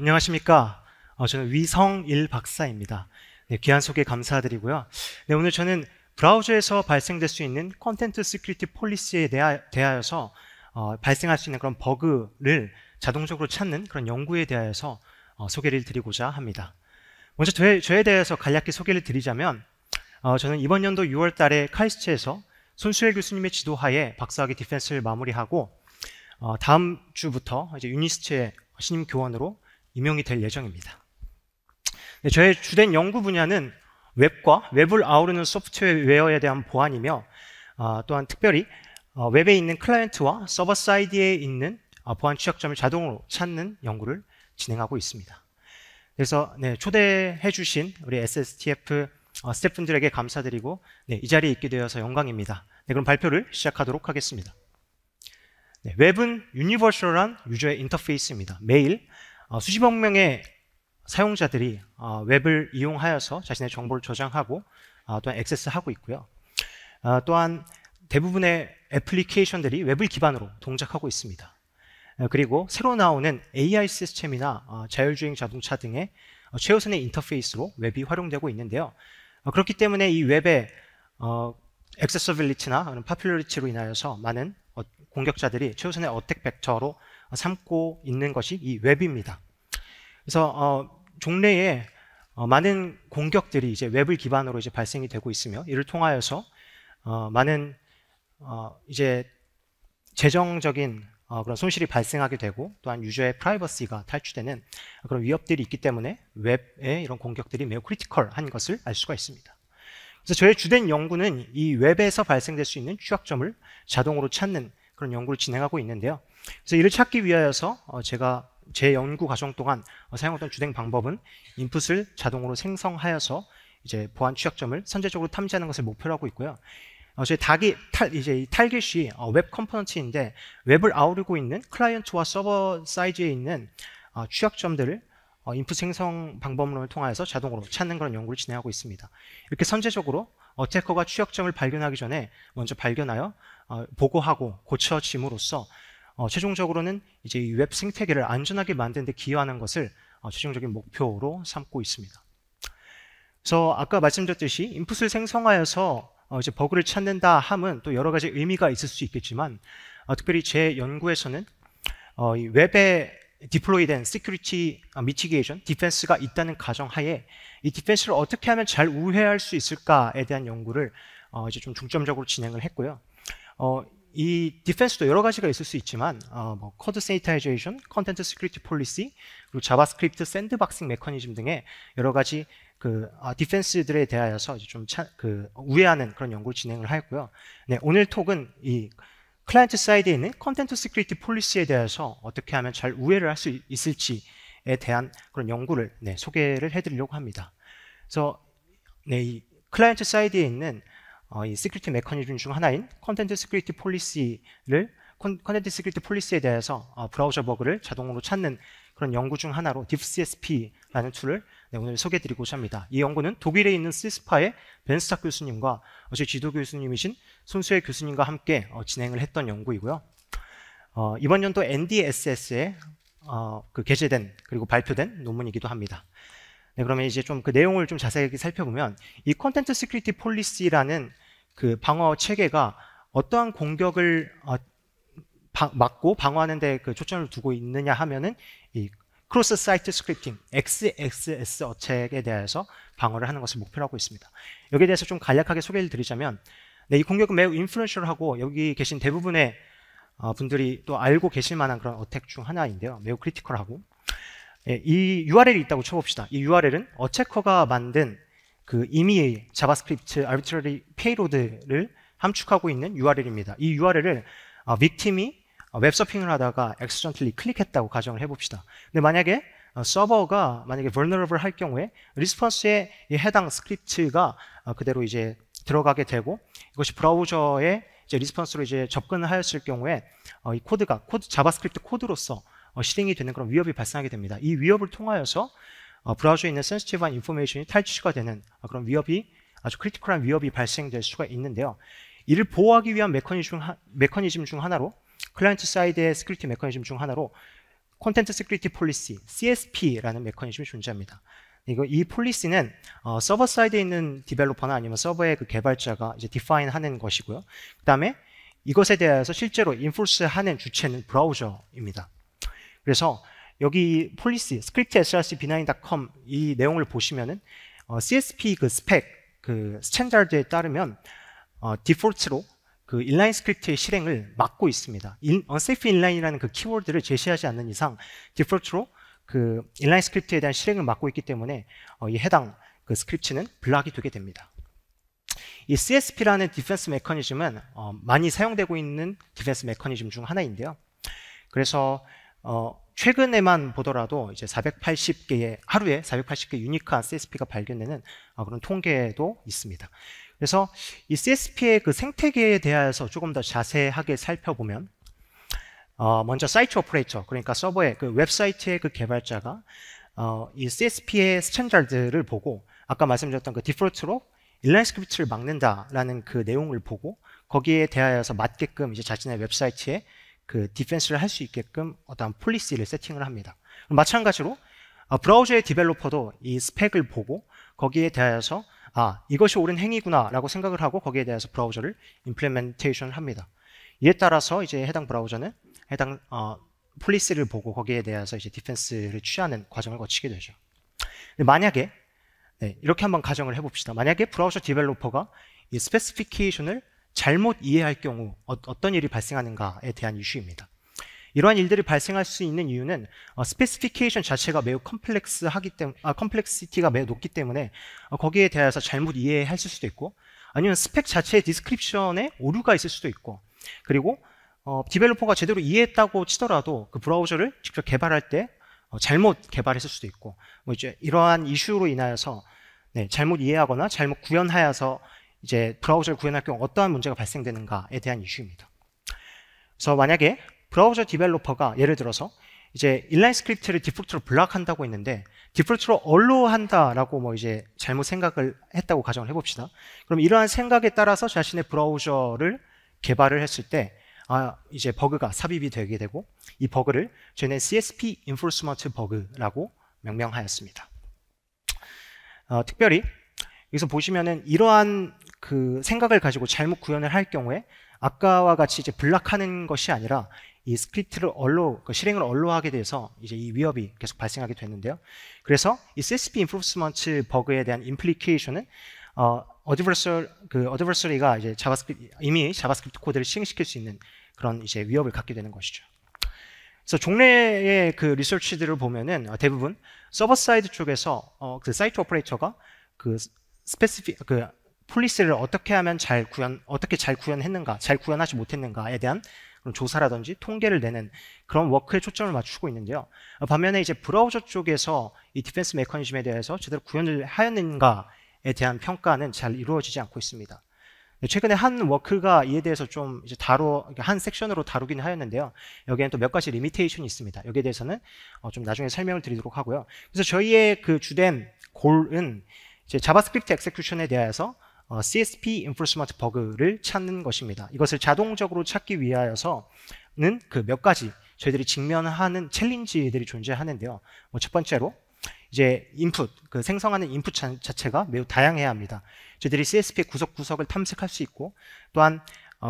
안녕하십니까. 저는 위성일 박사입니다. 네, 귀한 소개 감사드리고요. 네, 오늘 저는 브라우저에서 발생될 수 있는 컨텐트 시큐리티 폴리시에 대하여서 발생할 수 있는 그런 버그를 자동적으로 찾는 그런 연구에 대하여서 소개를 드리고자 합니다. 먼저 저에 대해서 간략히 소개를 드리자면 저는 이번 연도 6월 달에 카이스트에서 손수일 교수님의 지도하에 박사학위 디펜스를 마무리하고 다음 주부터 이제 유니스트의 신임 교원으로 임용이 될 예정입니다. 네, 저의 주된 연구 분야는 웹과 웹을 아우르는 소프트웨어에 대한 보안이며 또한 특별히 웹에 있는 클라이언트와 서버 사이드에 있는 보안 취약점을 자동으로 찾는 연구를 진행하고 있습니다. 그래서 네, 초대해 주신 우리 SSTF 스태프분들에게 감사드리고 이 자리에 있게 되어서 영광입니다. 네, 그럼 발표를 시작하도록 하겠습니다. 네, 웹은 유니버셜한 유저의 인터페이스입니다. 매일 수십억 명의 사용자들이 웹을 이용하여서 자신의 정보를 저장하고 또한 액세스하고 있고요. 또한 대부분의 애플리케이션들이 웹을 기반으로 동작하고 있습니다. 그리고 새로 나오는 AI 시스템이나 자율주행 자동차 등의 최우선의 인터페이스로 웹이 활용되고 있는데요. 그렇기 때문에 이 웹의 액세서빌리티나 파퓰러리티로 인하여서 많은 공격자들이 최우선의 어택 벡터로 삼고 있는 것이 이 웹입니다. 그래서 종래에 많은 공격들이 이제 웹을 기반으로 이제 발생이 되고 있으며 이를 통하여서 많은 이제 재정적인 그런 손실이 발생하게 되고 또한 유저의 프라이버시가 탈취되는 그런 위협들이 있기 때문에 웹의 이런 공격들이 매우 크리티컬한 것을 알 수가 있습니다. 그래서 저의 주된 연구는 이 웹에서 발생될 수 있는 취약점을 자동으로 찾는 그런 연구를 진행하고 있는데요. 그래서 이를 찾기 위하여서 제가 제 연구 과정 동안 사용했던 주된 방법은 인풋을 자동으로 생성하여서 이제 보안 취약점을 선제적으로 탐지하는 것을 목표로 하고 있고요. 제 이 타깃이 웹 컴포넌트인데 웹을 아우르고 있는 클라이언트와 서버 사이드에 있는 취약점들을 인풋 생성 방법론을 통해서 자동으로 찾는 그런 연구를 진행하고 있습니다. 이렇게 선제적으로 어태커가 취약점을 발견하기 전에 먼저 발견하여 보고하고 고쳐짐으로써 최종적으로는 이제 이 웹 생태계를 안전하게 만드는 데 기여하는 것을 최종적인 목표로 삼고 있습니다. 그래서 아까 말씀드렸듯이 인풋을 생성하여서 이제 버그를 찾는다 함은 또 여러 가지 의미가 있을 수 있겠지만 특별히 제 연구에서는 이 웹에 디플로이된 시큐리티 미티게이션, 디펜스가 있다는 가정하에 이 디펜스를 어떻게 하면 잘 우회할 수 있을까에 대한 연구를 이제 좀 중점적으로 진행을 했고요. 이 디펜스도 여러 가지가 있을 수 있지만 뭐 코드 세니타이제이션, 컨텐트 시큐리티 폴리시, 그리고 자바스크립트 샌드박싱 메커니즘 등의 여러 가지 디펜스들에 대하여서 이제 좀 우회하는 그런 연구를 진행을 하였고요. 네, 오늘 톡은 이 클라이언트 사이드에 있는 컨텐트 시큐리티 폴리시에 대해서 어떻게 하면 잘 우회를 할 수 있을지에 대한 그런 연구를 소개를 해드리려고 합니다. 그래서 이 클라이언트 사이드에 있는 이 시큐리티 메커니즘 중 하나인 컨텐트 시큐리티 폴리시에 대해서 브라우저 버그를 자동으로 찾는 그런 연구 중 하나로 diffCSP라는 툴을 오늘 소개해드리고자 합니다. 이 연구는 독일에 있는 시스파의 벤스탁 교수님과 제 지도 교수님이신 손수혜 교수님과 함께 진행을 했던 연구이고요. 이번 연도 NDSS에 게재된 그리고 발표된 논문이기도 합니다. 네, 그러면 이제 좀 그 내용을 좀 자세하게 살펴보면 이 컨텐트 시큐리티 폴리시라는 그 방어 체계가 어떠한 공격을 막고 방어하는 데 그 초점을 두고 있느냐 하면은 이 크로스 사이트 스크립팅, XXS 어택에 대해서 방어를 하는 것을 목표로 하고 있습니다. 여기에 대해서 좀 간략하게 소개를 드리자면 이 공격은 매우 인플루언셜하고 여기 계신 대부분의 분들이 또 알고 계실 만한 그런 어택 중 하나인데요. 매우 크리티컬하고 이 URL이 있다고 쳐봅시다. 이 URL은 어태커가 만든 그 임의의 자바스크립트 arbitrary payload를 함축하고 있는 URL입니다. 이 URL을 빅팀이 웹서핑을 하다가 accidentally 클릭했다고 가정을 해봅시다. 근데 만약에 서버가 vulnerable 할 경우에 리스폰스에 해당 스크립트가 그대로 이제 들어가게 되고 이것이 브라우저에 이제 리스폰스로 이제 접근을 하였을 경우에 이 자바스크립트 코드로서 실행이 되는 그런 위협이 발생하게 됩니다. 이 위협을 통하여서 브라우저에 있는 센시티브한 인포메이션이 탈취가 되는 그런 위협이 아주 크리티컬한 위협이 발생될 수가 있는데요. 이를 보호하기 위한 메커니즘 중 하나로 클라이언트 사이드의 시큐리티 메커니즘 중 하나로 Content Security Policy, CSP라는 메커니즘이 존재합니다. 이 폴리시는 서버 사이드에 있는 디벨로퍼나 아니면 서버의 그 개발자가 이제 define 하는 것이고요. 그 다음에 이것에 대해서 실제로 enforce 하는 주체는 브라우저입니다. 그래서 여기 폴리시, script.src-b9.com 이 내용을 보시면은 CSP 그 스펙, 그 스탠다드에 따르면 디폴트로 그 인라인 스크립트의 실행을 막고 있습니다. unsafe inline이라는 그 키워드를 제시하지 않는 이상 디폴트로 그 인라인 스크립트에 대한 실행을 막고 있기 때문에 이 해당 그 스크립트는 블락이 되게 됩니다. 이 CSP라는 디펜스 메커니즘은 많이 사용되고 있는 디펜스 메커니즘 중 하나인데요. 그래서 최근에만 보더라도 이제 480개의 하루에 480개 유니크한 CSP가 발견되는 그런 통계도 있습니다. 그래서 이 CSP의 그 생태계에 대해서 조금 더 자세하게 살펴보면 먼저 사이트 오퍼레이터, 그러니까 서버의 그 웹사이트의 그 개발자가 이 CSP의 스탠다드를 보고 아까 말씀드렸던 그 디폴트로 인라인 스크립트를 막는다라는 그 내용을 보고 거기에 대하여서 맞게끔 이제 자신의 웹사이트에 그 디펜스를 할 수 있게끔 어떤 폴리시를 세팅을 합니다. 마찬가지로 브라우저의 디벨로퍼도 이 스펙을 보고 거기에 대하여서 이것이 옳은 행위구나 라고 생각을 하고 거기에 대해서 브라우저를 임플리멘테이션을 합니다. 이에 따라서 이제 해당 브라우저는 해당 폴리시를 보고 거기에 대해서 이제 디펜스를 취하는 과정을 거치게 되죠. 만약에 이렇게 한번 가정을 해봅시다. 만약에 브라우저 디벨로퍼가 이 스페시피케이션을 잘못 이해할 경우 어떤 일이 발생하는가에 대한 이슈입니다. 이러한 일들이 발생할 수 있는 이유는 스페시피케이션 자체가 매우 컴플렉시티가 매우 높기 때문에 거기에 대해서 잘못 이해할 수도 있고 아니면 스펙 자체의 디스크립션에 오류가 있을 수도 있고 그리고 디벨로퍼가 제대로 이해했다고 치더라도 그 브라우저를 직접 개발할 때 잘못 개발했을 수도 있고 뭐 이제 이러한 이슈로 인하여서 잘못 이해하거나 잘못 구현하여서 이제 브라우저를 구현할 경우 어떠한 문제가 발생되는가에 대한 이슈입니다. 그래서 만약에 브라우저 디벨로퍼가 예를 들어서 이제 인라인 스크립트를 디폴트로 블락한다고 했는데 디폴트로 언로우한다라고 뭐 이제 잘못 생각을 했다고 가정을 해봅시다. 그럼 이러한 생각에 따라서 자신의 브라우저를 개발을 했을 때 이제 버그가 삽입이 되게 되고 이 버그를 저희는 CSP Enforcement 버그라고 명명하였습니다. 특별히 여기서 보시면은 이러한 그 생각을 가지고 잘못 구현을 할 경우에 아까와 같이 이제 블락하는 것이 아니라 이 스크립트를 실행을 언로하게 돼서 이제 이 위협이 계속 발생하게 되는데요. 그래서 이 CSP Enforcement 버그에 대한 임플리케이션은 어드버서리가 이제 이미 자바스크립트 코드를 실행시킬 수 있는 그런 이제 위협을 갖게 되는 것이죠. 그래서 종래의 그 리서치들을 보면은 대부분 서버 사이드 쪽에서 그 사이트 오퍼레이터가 그 폴리시를 어떻게 하면 어떻게 잘 구현했는가, 잘 구현하지 못했는가에 대한 그런 조사라든지 통계를 내는 그런 워크에 초점을 맞추고 있는데요. 반면에 이제 브라우저 쪽에서 이 디펜스 메커니즘에 대해서 제대로 구현을 하였는가에 대한 평가는 잘 이루어지지 않고 있습니다. 최근에 한 워크가 이에 대해서 좀 이제 한 섹션으로 다루긴 하였는데요. 여기에는 또 몇 가지 리미테이션이 있습니다. 여기에 대해서는 좀 나중에 설명을 드리도록 하고요. 그래서 저희의 그 주된 골은 이제 자바스크립트 엑세큐션에 대해서 CSP Enforcement 버그를 찾는 것입니다. 이것을 자동적으로 찾기 위하여서는 그 몇 가지 저희들이 직면하는 챌린지들이 존재하는데요. 첫 번째로 이제 그 생성하는 인풋 자체가 매우 다양해야 합니다. 저희들이 CSP의 구석구석을 탐색할 수 있고 또한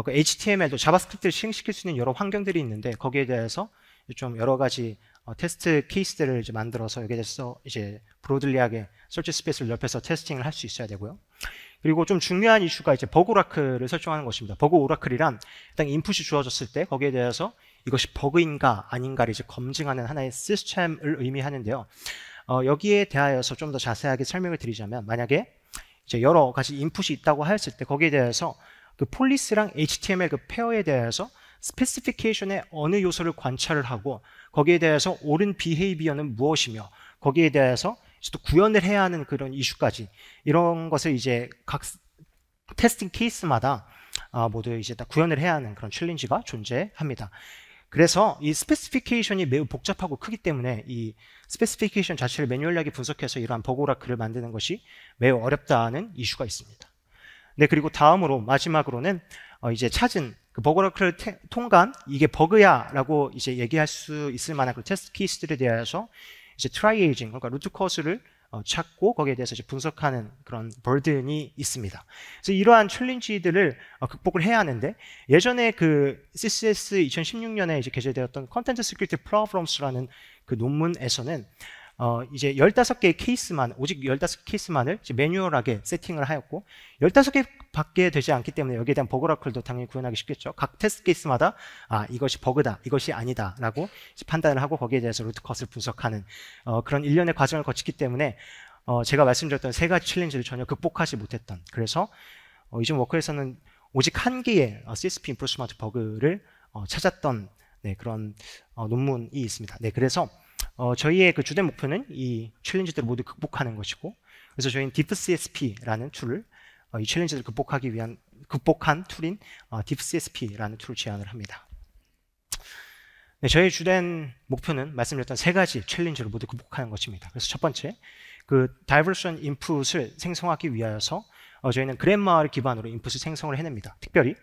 그 HTML도 자바스크립트를 실행시킬 수 있는 여러 환경들이 있는데 거기에 대해서 좀 여러 가지 테스트 케이스들을 이제 만들어서 여기에 대해서 이제 브로들리하게 서치 스페이스를 넓혀서 테스팅을 할 수 있어야 되고요. 그리고 좀 중요한 이슈가 이제 버그 오라클을 설정하는 것입니다. 버그 오라클이란 일단 인풋이 주어졌을 때 거기에 대해서 이것이 버그인가 아닌가를 이제 검증하는 하나의 시스템을 의미하는데요. 여기에 대하여서 좀 더 자세하게 설명을 드리자면 만약에 이제 여러 가지 인풋이 있다고 하였을 때 거기에 대해서 그 폴리스랑 HTML 그 페어에 대해서 스페시피케이션의 어느 요소를 관찰을 하고 거기에 대해서 옳은 비헤이비어는 무엇이며 거기에 대해서 또 구현을 해야 하는 그런 이슈까지 이런 것을 이제 각 테스팅 케이스마다 모두 이제 다 구현을 해야 하는 그런 챌린지가 존재합니다. 그래서 이 스페시피케이션이 매우 복잡하고 크기 때문에 이 스페시피케이션 자체를 매뉴얼하게 분석해서 이러한 버그 오라클을 만드는 것이 매우 어렵다는 이슈가 있습니다. 네, 그리고 마지막으로는 이제 찾은 그 버그 오라클을 통과한 이게 버그야라고 이제 얘기할 수 있을 만한 그 테스트 케이스들에 대해서 이제 트라이에이징, 그러니까 루트 코스를 찾고 거기에 대해서 이제 분석하는 그런 버든이 있습니다. 그래서 이러한 챌린지들을 극복을 해야 하는데, 예전에 그 CCS 2016년에 이제 게재되었던 Content Security Problems라는 그 논문에서는 이제 15개의 케이스만, 오직 15개 케이스만을 이제 매뉴얼하게 세팅을 하였고, 15개밖에 되지 않기 때문에 여기에 대한 버그 오라클도 당연히 구현하기 쉽겠죠. 각 테스트 케이스마다 이것이 버그다, 이것이 아니다 라고 판단을 하고 거기에 대해서 루트 컷을 분석하는 그런 일련의 과정을 거치기 때문에 제가 말씀드렸던 세 가지 챌린지를 전혀 극복하지 못했던, 그래서 이전 워크에서는 오직 한 개의 CSP 인프루스먼트 버그를 찾았던 그런 논문이 있습니다. 그래서 저희의 그 주된 목표는 이 챌린지들을 모두 극복하는 것이고, 그래서 저희는 DeepCSP라는 툴을 이 챌린지를 극복한 툴인 DeepCSP라는 툴을 제안을 합니다. 저희의 주된 목표는 말씀드렸던 세 가지 챌린지를 모두 극복하는 것입니다. 그래서 첫 번째, 그 다이버션 인풋을 생성하기 위하여서 저희는 그래머를 기반으로 인풋을 생성을 해냅니다. 특별히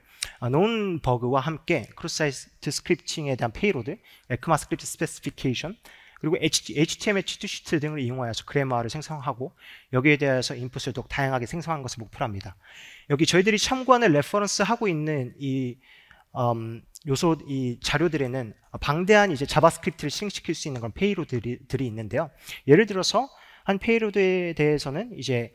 known 버그와 함께 크로스-사이트 스크립팅에 대한 페이로드, ECMAScript 스페시피케이션, 그리고 HTML 치트시트 등을 이용하여서 그래머를 생성하고 여기에 대해서 인풋을 더욱 다양하게 생성하는 것을 목표로 합니다. 여기 저희들이 참고하는 레퍼런스 하고 있는 이 요소, 이 자료들에는 방대한 이제 자바스크립트를 실행시킬 수 있는 그런 페이로드들이 있는데요. 예를 들어서 한 페이로드에 대해서는 이제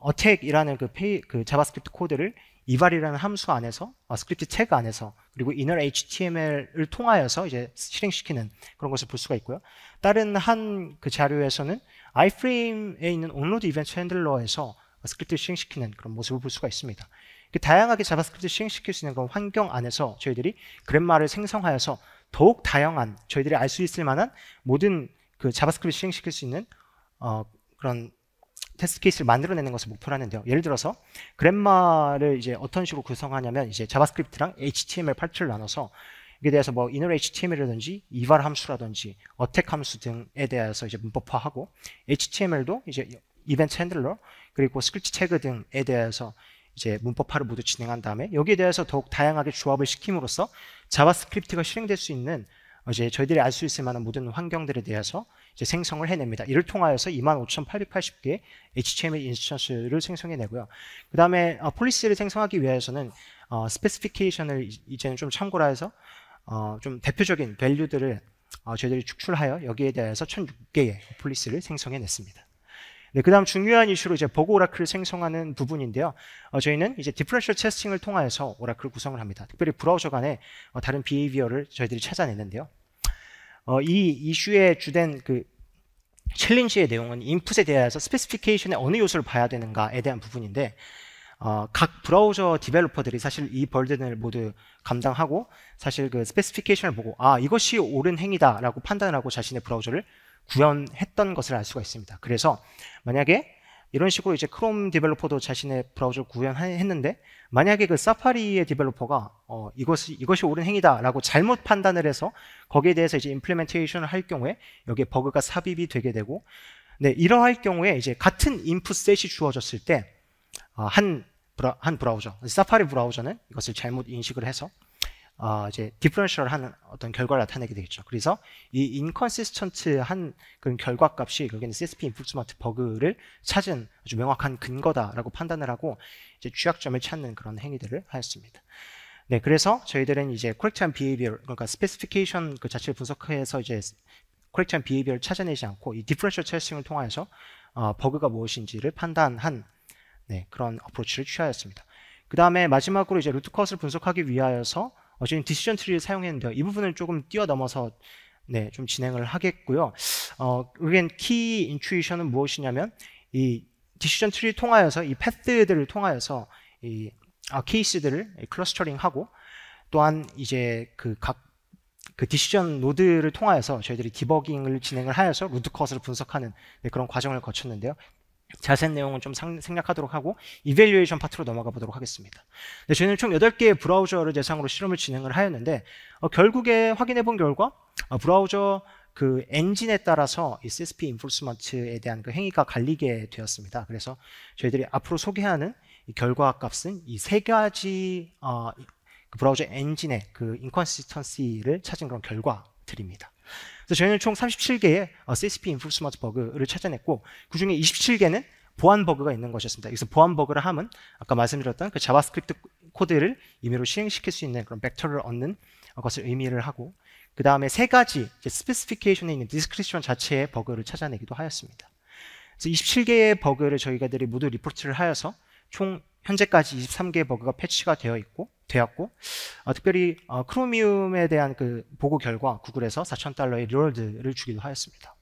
attack이라는 그 자바스크립트 코드를 이발이라는 함수 안에서 스크립트 태그 안에서 그리고 inner HTML을 통하여서 이제 실행시키는 그런 것을 볼 수가 있고요. 다른 한 그 자료에서는 iframe에 있는 onload 이벤트 핸들러에서 스크립트를 실행시키는 그런 모습을 볼 수가 있습니다. 다양하게 자바스크립트를 실행시킬 수 있는 그런 환경 안에서 저희들이 그래머를 생성하여서 더욱 다양한 저희들이 알 수 있을 만한 모든 그 자바스크립트를 실행시킬 수 있는 그런 테스트 케이스를 만들어내는 것을 목표로 하는데요. 예를 들어서 그래머를 이제 어떤 식으로 구성하냐면 이제 자바스크립트랑 HTML 파트를 나눠서 이에 대해서 뭐 inner HTML이라든지 이발 함수라든지 어택 함수 등에 대해서 이제 문법화하고 HTML도 이제 이벤트 핸들러 그리고 스크립트 태그 등에 대해서 이제 문법화를 모두 진행한 다음에 여기에 대해서 더욱 다양하게 조합을 시킴으로써 자바스크립트가 실행될 수 있는 이제 저희들이 알 수 있을 만한 모든 환경들에 대해서 이제 생성을 해냅니다. 이를 통하여서 25,880개의 HTML 인스턴스를 생성해내고요. 그 다음에 폴리시를 생성하기 위해서는 스페시피케이션을 이제는 좀 참고로 해서 좀 대표적인 밸류들을 저희들이 축출하여 여기에 대해서 1,006개의 폴리시를 생성해냈습니다. 그 다음 중요한 이슈로 이제 버그 오라클을 생성하는 부분인데요. 저희는 이제 디퍼런셜 테스팅을 통하여서 오라클을 구성을 합니다. 특별히 브라우저 간의 다른 비헤이비어를 저희들이 찾아내는데요. 이 이슈의 주된 그 챌린지의 내용은 인풋에 대해서 스페시피케이션의 어느 요소를 봐야 되는가에 대한 부분인데 각 브라우저 디벨로퍼들이 사실 이 벌든을 모두 감당하고 사실 그 스페시피케이션을 보고 이것이 옳은 행위다 라고 판단하고 자신의 브라우저를 구현했던 것을 알 수가 있습니다. 그래서 만약에 이런 식으로 이제 크롬 디벨로퍼도 자신의 브라우저를 구현했는데 만약에 그 사파리의 디벨로퍼가 이것이 옳은 행위다라고 잘못 판단을 해서 거기에 대해서 이제 임플리멘테이션을 할 경우에 여기에 버그가 삽입이 되게 되고 이러할 경우에 이제 같은 인풋 셋이 주어졌을 때 한 브라우저, 사파리 브라우저는 이것을 잘못 인식을 해서 이제 디퍼런셜한 어떤 결과를 나타내게 되겠죠. 그래서 이 인컨시스턴트한 그런 결과값이 여기는 CSP 인프루먼트 버그를 찾은 아주 명확한 근거다라고 판단을 하고 이제 취약점을 찾는 그런 행위들을 하였습니다. 그래서 저희들은 이제 correct한 behavior, 그러니까 스페시피케이션 그 자체를 분석해서 이제 correct한 behavior를 찾아내지 않고 이 differential testing을 통해서 버그가 무엇인지를 판단한 그런 어프로치를 취하였습니다. 그 다음에 마지막으로 이제 루트 컷을 분석하기 위하여서 저희는 디시전 트리를 사용했는데요. 이 부분을 조금 뛰어넘어서 좀 진행을 하겠고요. again, 키 인투이션은 무엇이냐면 이 디시전 트리를 통하여서 이 패스들을 통하여서 이 케이스들을 클러스터링하고 또한 이제 각 디시전 노드를 통하여서 저희들이 디버깅을 진행을 하여서 루트 컷을 분석하는 그런 과정을 거쳤는데요. 자세한 내용은 좀 생략하도록 하고 이밸류에이션 파트로 넘어가 보도록 하겠습니다. 저희는 총 8개의 브라우저를 대상으로 실험을 진행을 하였는데 결국에 확인해 본 결과 브라우저 그 엔진에 따라서 이 CSP 인포스먼트에 대한 그 행위가 갈리게 되었습니다. 그래서 저희들이 앞으로 소개하는 이 결과 값은 이 세 가지 그 브라우저 엔진의 그 인컨시스턴시를 찾은 그런 결과들입니다. 그래서 저희는 총 37개의 CSP 인포스먼트 버그를 찾아냈고 그 중에 27개는 보안 버그가 있는 것이었습니다. 그래서 보안 버그를 하면 아까 말씀드렸던 그 자바스크립트 코드를 임의로 실행시킬 수 있는 그런 벡터를 얻는 것을 의미를 하고 그 다음에 3가지 스페시피케이션에 있는 디스크리션 자체의 버그를 찾아내기도 하였습니다. 그래서 27개의 버그를 저희가들이 모두 리포트를 하여서 총 현재까지 23개의 버그가 패치가 되었고 특별히 크로미움에 대한 그 보고 결과 구글에서 $4,000의 리월드를 주기도 하였습니다.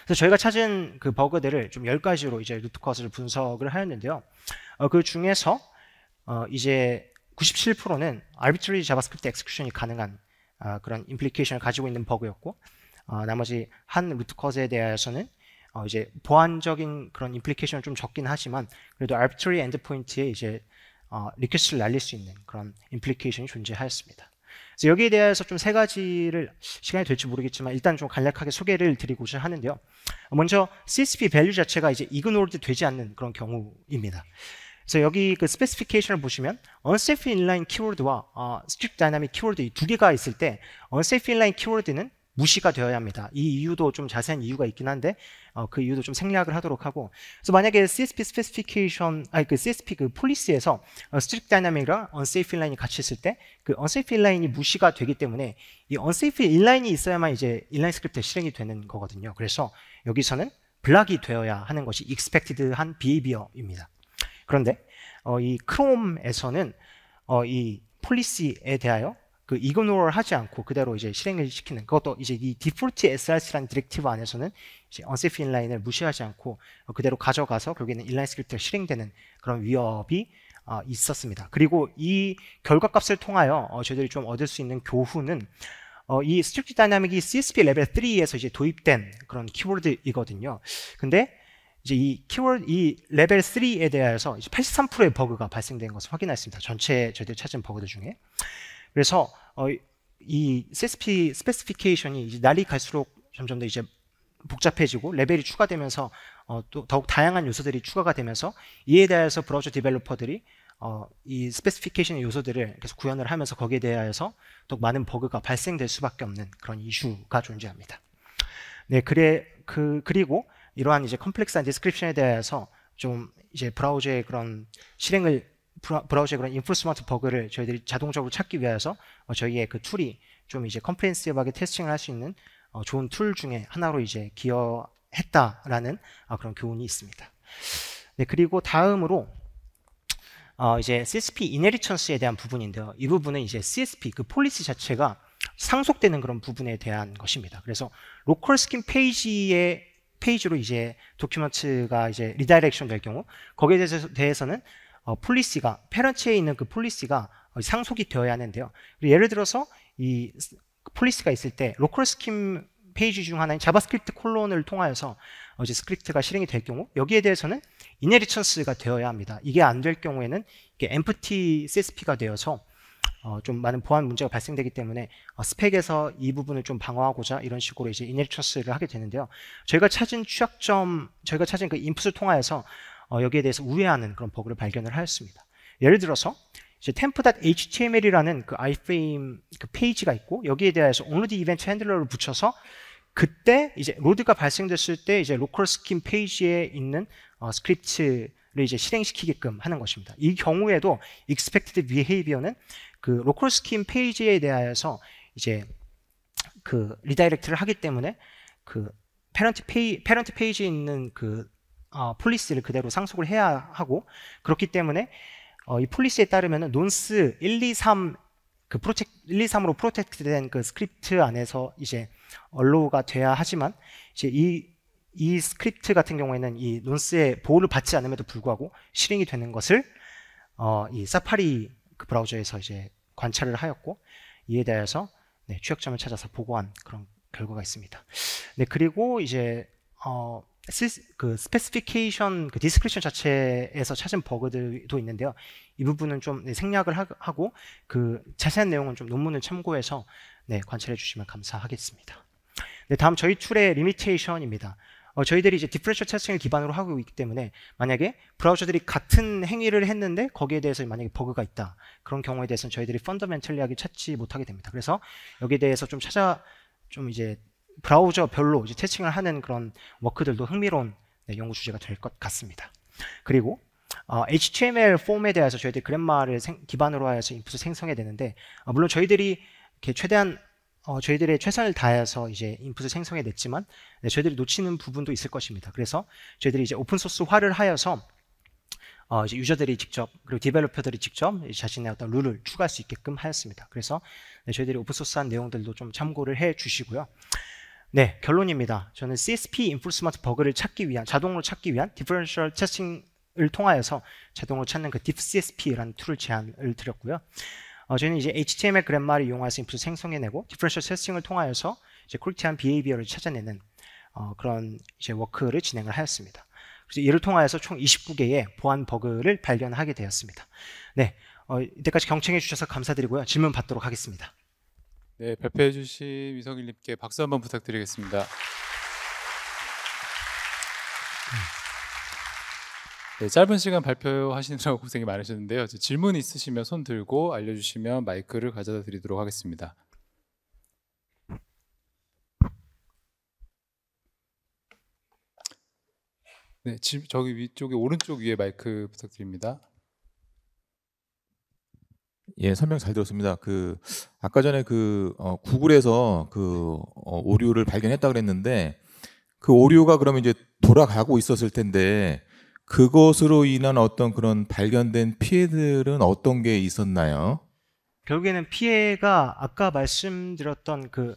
그래서 저희가 찾은 그 버그들을 좀 10가지로 이제 루트 커즈를 분석을 하였는데요. 그 중에서 이제 97%는 arbitrary 자바스크립트 execution이 가능한 그런 임플리케이션을 가지고 있는 버그였고 나머지 한 루트 커즈에 대해서는 이제 보안적인 그런 임플리케이션은 좀 적긴 하지만 그래도 arbitrary 엔드포인트에 이제 리퀘스트를 날릴 수 있는 그런 임플리케이션이 존재하였습니다. 그래서 여기에 대해서 좀 3가지를 시간이 될지 모르겠지만 일단 좀 간략하게 소개를 드리고자 하는데요. 먼저 CSP 밸류 자체가 이제 ignored 되지 않는 그런 경우입니다. 그래서 여기 그 스페시피케이션을 보시면 unsafe inline 키워드와 strict dynamic 키워드 이 2개가 있을 때 unsafe inline 키워드는 무시가 되어야 합니다. 이 이유도 좀 자세한 이유가 있긴 한데 그 이유도 좀 생략을 하도록 하고 그래서 만약에 CSP 스페시피케이션 그 CSP 그 폴리시에서 strict dynamic이랑 unsafe inline이 같이 있을 때 그 unsafe inline이 무시가 되기 때문에 이 unsafe inline이 있어야만 이제 inline 스크립트에 실행이 되는 거거든요. 그래서 여기서는 블락이 되어야 하는 것이 expected한 behavior입니다. 그런데 이 크롬에서는 이 폴리시에 대하여 그 이그노어를 하지 않고 그대로 이제 실행을 시키는 그것도 이제 이 디폴트 SRC라는 디렉티브 안에서는 이제 unsafe inline을 무시하지 않고 그대로 가져가서 결국에는 inline 스크립트가 실행되는 그런 위협이 있었습니다. 그리고 이 결과값을 통하여 저희들이 좀 얻을 수 있는 교훈은 이 strict dynamic이 CSP 레벨 3에서 이제 도입된 그런 키워드이거든요. 근데 이제 이 키워드, 이 레벨 3에 대해서 이제 83%의 버그가 발생된 것을 확인했습니다. 전체 저희들이 찾은 버그들 중에. 그래서 이 CSP 스페시피케이션이 이제 날이 갈수록 점점 더 이제 복잡해지고 레벨이 추가되면서 또 더욱 다양한 요소들이 추가가 되면서 이에 대해서 브라우저 디벨로퍼들이 이 스페시피케이션의 요소들을 계속 구현을 하면서 거기에 대해서 더욱 많은 버그가 발생될 수밖에 없는 그런 이슈가 존재합니다. 네, 그리고 이러한 이제 컴플렉스한 디스크립션에 대해서 좀 이제 브라우저의 그런 브라우저의 그런 인포스먼트 버그를 저희들이 자동적으로 찾기 위해서 저희의 그 툴이 좀 이제 컴프레hensive하게 테스팅을 할 수 있는 좋은 툴 중에 하나로 이제 기여했다라는 그런 교훈이 있습니다. 네, 그리고 다음으로 이제 CSP inheritance에 대한 부분인데요. 이 부분은 이제 CSP 그 폴리시 자체가 상속되는 그런 부분에 대한 것입니다. 그래서 로컬 스킨 페이지로 이제 도큐먼트가 이제 리다이렉션 될 경우 거기에 대해서는 폴리시가 페런트에 있는 그 폴리시가 상속이 되어야 하는데요. 예를 들어서 이 폴리시가 있을 때 로컬 스킨 페이지 중 하나인 자바스크립트 콜론을 통하여서 이제 스크립트가 실행이 될 경우 여기에 대해서는 인헤리턴스가 되어야 합니다. 이게 안 될 경우에는 이게 empty CSP가 되어서 좀 많은 보안 문제가 발생되기 때문에 스펙에서 이 부분을 좀 방어하고자 이런 식으로 이제 인헤리턴스를 하게 되는데요. 저희가 찾은 그 인풋을 통하여서 여기에 대해서 우회하는 그런 버그를 발견을 하였습니다. 예를 들어서 이제 temp.html이라는 그 iframe 그 페이지가 있고 여기에 대해서 onload event handler를 붙여서 그때 이제 로드가 발생됐을 때 이제 로컬 스킨 페이지에 있는 스크립트를 이제 실행시키게끔 하는 것입니다. 이 경우에도 expected behavior는 그 로컬 스킨 페이지에 대하여서 이제 그 리다이렉트를 하기 때문에 그 페런트 페이지에 있는 그 폴리시를 그대로 상속을 해야 하고 그렇기 때문에 이 폴리시에 따르면 논스 1, 2, 3 그 1, 2, 3으로 프로텍트된 그 스크립트 안에서 이제 allow가 돼야 하지만 이제 이 스크립트 같은 경우에는 이 논스의 보호를 받지 않음에도 불구하고 실행이 되는 것을 이 사파리 그 브라우저에서 이제 관찰을 하였고 이에 대해서 네, 취약점을 찾아서 보고한 그런 결과가 있습니다. 네, 그리고 이제 그 스페시피케이션 그 디스크리션 자체에서 찾은 버그들도 있는데요. 이 부분은 좀 생략을 하고 그 자세한 내용은 좀 논문을 참고해서 네, 관찰해 주시면 감사하겠습니다. 네, 다음 저희 툴의 리미테이션입니다. 저희들이 이제 디퍼런셜 테스팅을 기반으로 하고 있기 때문에 만약에 브라우저들이 같은 행위를 했는데 거기에 대해서 만약에 버그가 있다. 그런 경우에 대해서는 저희들이 펀더멘털리하게 찾지 못하게 됩니다. 그래서 여기에 대해서 좀 이제 브라우저별로 이제 테스팅을 하는 그런 워크들도 흥미로운 연구 주제가 될 것 같습니다. 그리고 HTML 폼에 대해서 저희들이 그래마를 기반으로 하여서 인풋을 생성해야 되는데 물론 저희들이 이렇게 최대한 저희들의 최선을 다해서 이제 인풋을 생성해냈지만 저희들이 놓치는 부분도 있을 것입니다. 그래서 저희들이 이제 오픈소스화를 하여서 이제 유저들이 직접 그리고 디벨로퍼들이 직접 자신의 어떤 룰을 추가할 수 있게끔 하였습니다. 그래서 저희들이 오픈소스한 내용들도 좀 참고를 해 주시고요. 네, 결론입니다. 저는 CSP 인포스먼트 버그를 자동으로 찾기 위한 디퍼런셜 테스팅을 통하여서 자동으로 찾는 그 diffCSP라는 툴을 제안을 드렸고요. 저희는 이제 HTML 그래마를 이용해서 인풋을 생성해내고 디퍼런셜 테스팅을 통하여서 이제 퀄리티한 비헤이비어를 찾아내는 그런 이제 워크를 진행을 하였습니다. 그래서 이를 통하여서 총 29개의 보안 버그를 발견하게 되었습니다. 네, 이때까지 경청해 주셔서 감사드리고요. 질문 받도록 하겠습니다. 네, 발표해 주신 이성일님께 박수 한번 부탁드리겠습니다. 네, 짧은 시간 발표하시느라고 고생이 많으셨는데요. 질문 있으시면 손 들고 알려주시면 마이크를 가져다 드리도록 하겠습니다. 네, 저기 위쪽에 오른쪽 위에 마이크 부탁드립니다. 예, 설명 잘 들었습니다. 아까 전에 구글에서 오류를 발견했다 그랬는데 그 오류가 그러면 이제 돌아가고 있었을 텐데 그것으로 인한 어떤 그런 발견된 피해들은 어떤 게 있었나요? 결국에는 피해가 아까 말씀드렸던 그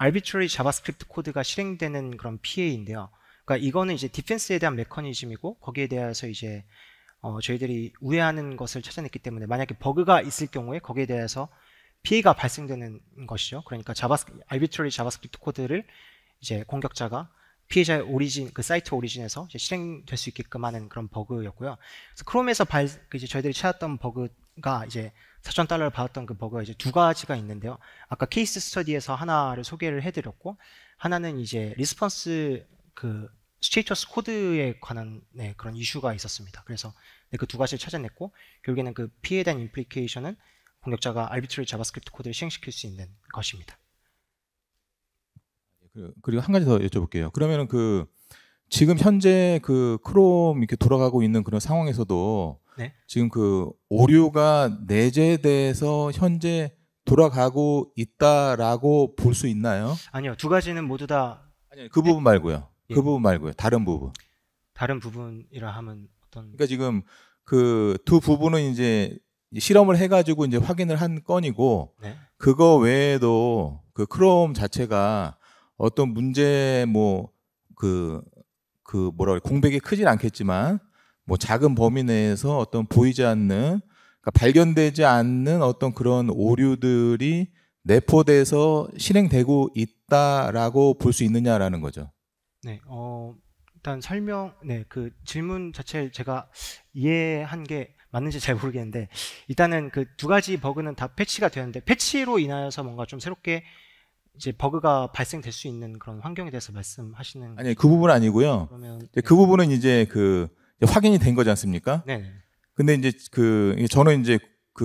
arbitrary 자바스크립트 코드가 실행되는 그런 피해인데요. 그러니까 이거는 이제 디펜스에 대한 메커니즘이고 거기에 대해서 이제 저희들이 우회하는 것을 찾아냈기 때문에 만약에 버그가 있을 경우에 거기에 대해서 피해가 발생되는 것이죠. 그러니까 arbitrary 자바스크립트 코드를 이제 공격자가 피해자의 오리진, 그 사이트 오리진에서 이제 실행될 수 있게끔 하는 그런 버그였고요. 그래서 크롬에서 이제 저희들이 찾았던 버그가 이제 $4,000를 받았던 그 버그가 이제 두 가지가 있는데요. 아까 케이스 스터디에서 하나를 소개를 해드렸고, 하나는 이제 리스폰스 스테이터스 코드에 관한 그런 이슈가 있었습니다. 그래서 그 두 가지를 찾아냈고, 결국에는 그 피해에 대한 임플리케이션은 공격자가 arbitrary 자바스크립트 코드를 실행시킬 수 있는 것입니다. 그리고 한 가지 더 여쭤볼게요. 그러면은 지금 현재 크롬 이렇게 돌아가고 있는 그런 상황에서도 네? 지금 오류가 내재돼서 현재 돌아가고 있다라고 볼 수 있나요? 아니요, 두 가지는 모두 다 아니요, 그 부분 말고요. 예. 그 부분 말고요. 다른 부분. 다른 부분이라 하면 어떤? 그러니까 지금 두 부분은 이제 실험을 해가지고 이제 확인을 한 건이고, 네? 그거 외에도 크롬 자체가 어떤 문제 공백이 크진 않겠지만 작은 범위 내에서 어떤 보이지 않는, 그러니까 발견되지 않는 어떤 그런 오류들이 내포돼서 실행되고 있다라고 볼 수 있느냐라는 거죠. 네, 일단 그 질문 자체를 제가 이해한 게 맞는지 잘 모르겠는데, 일단은 그 두 가지 버그는 다 패치가 되었는데, 패치로 인하여서 뭔가 좀 새롭게 이제 버그가 발생될 수 있는 그런 환경에 대해서 말씀하시는? 아니, 그 부분은 아니고요. 그러면 그 부분은 이제 확인이 된 거지 않습니까? 네. 근데 이제 저는 이제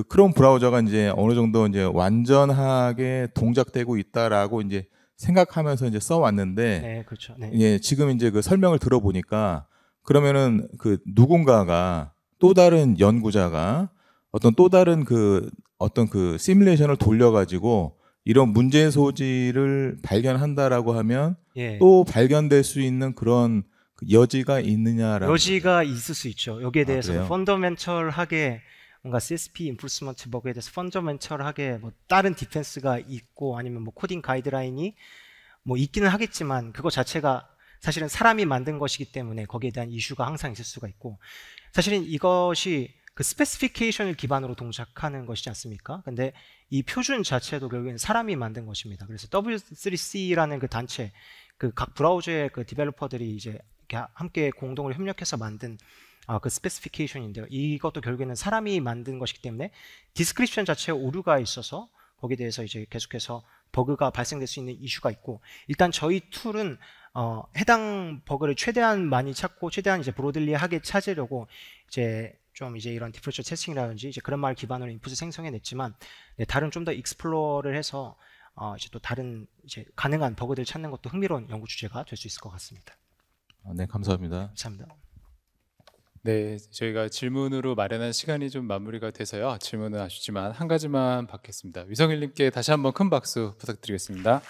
크롬 브라우저가 이제 어느 정도 이제 완전하게 동작되고 있다라고 이제 생각하면서 이제 써왔는데, 네, 그렇죠. 네. 예, 지금 이제 설명을 들어보니까 그러면은 누군가가 또 다른 연구자가 어떤 또 다른 어떤 시뮬레이션을 돌려가지고 이런 문제 소지를 발견한다라고 하면 예. 또 발견될 수 있는 그런 여지가 있느냐라는 여지가 있을 수 있죠. 여기에 대해서 그래요? 펀더멘털하게 뭔가 CSP 인포스먼트 버그에 대해서 펀더멘털하게 다른 디펜스가 있고 아니면 코딩 가이드라인이 있기는 하겠지만 그거 자체가 사실은 사람이 만든 것이기 때문에 거기에 대한 이슈가 항상 있을 수가 있고, 사실은 이것이 그 스페시피케이션을 기반으로 동작하는 것이지 않습니까? 근데 이 표준 자체도 결국엔 사람이 만든 것입니다. 그래서 W3C라는 그 단체, 각 브라우저의 디벨로퍼들이 이제 함께 공동으로 협력해서 만든 그 스페시피케이션인데요. 이것도 결국에는 사람이 만든 것이기 때문에 디스크립션 자체에 오류가 있어서 거기에 대해서 이제 계속해서 버그가 발생될 수 있는 이슈가 있고, 일단 저희 툴은 해당 버그를 최대한 많이 찾고 최대한 이제 브로들리하게 찾으려고 이제 이런 디퍼런셜 테스팅이라든지 이제 그런 말 기반으로 인풋을 생성해냈지만, 네, 다른 좀 더 익스플로어를 해서 이제 또 다른 이제 가능한 버그들 찾는 것도 흥미로운 연구 주제가 될 수 있을 것 같습니다. 네, 감사합니다. 감사합니다. 네, 저희가 질문으로 마련한 시간이 좀 마무리가 돼서요. 질문은 아쉽지만 한 가지만 받겠습니다. 위성일님께 다시 한번 큰 박수 부탁드리겠습니다.